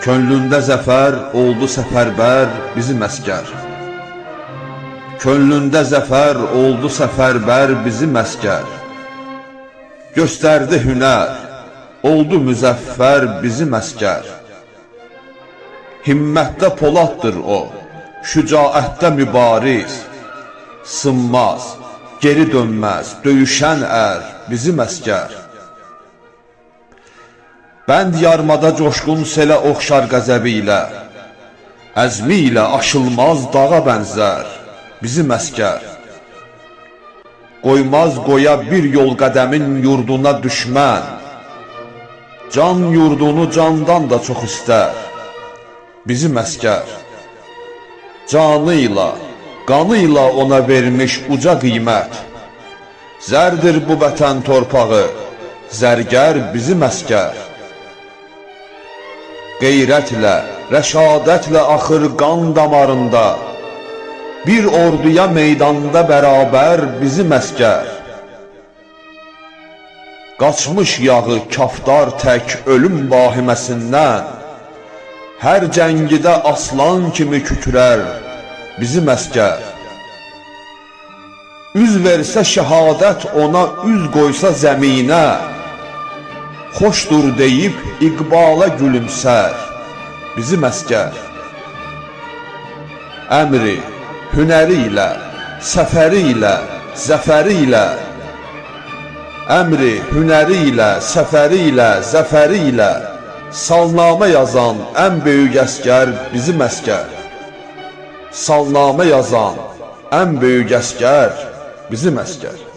Könlündə zəfər oldu səfərbər bizim əskər. Könlündə zəfər oldu səfərbər bizim əskər. Göstərdi hünər, oldu müzəffər bizim əskər. Himmətdə poladdır o, şücaətdə mübariz. Sınmaz, geri dönməz, döyüşən ər bizim əskər. Bənd yarmada coşqun selə oxşar qəzəbi ilə, əzmi ilə aşılmaz dağa bənzər bizim əskər. Qoymaz qoya bir yol qədəmin yurduna düşmən, can yurdunu candan da çox istər bizim əskər. Canıyla, qanıyla ona vermiş uca qiymət, zərdir bu vətən torpağı, zərgər bizim əskər. Qeyrətlə, rəşadətlə axır qan damarında, bir orduya meydanda bərabər bizim əskər. Qaçmış yağı kaftar tək ölüm vahiməsindən, hər cəngidə aslan kimi kükrər bizim əskər. Üz versə şəhadət ona, üz qoysa zəminə, xoşdur deyib iqbala gülümsər bizim əskər. Əmri, hünəri ilə, səfəri ilə, zəfəri ilə, əmri, hünəri ilə, səfəri ilə, zəfəri ilə salnamə yazan ən böyük əskər bizim əskər. Salnamə yazan ən böyük əskər bizim əskər.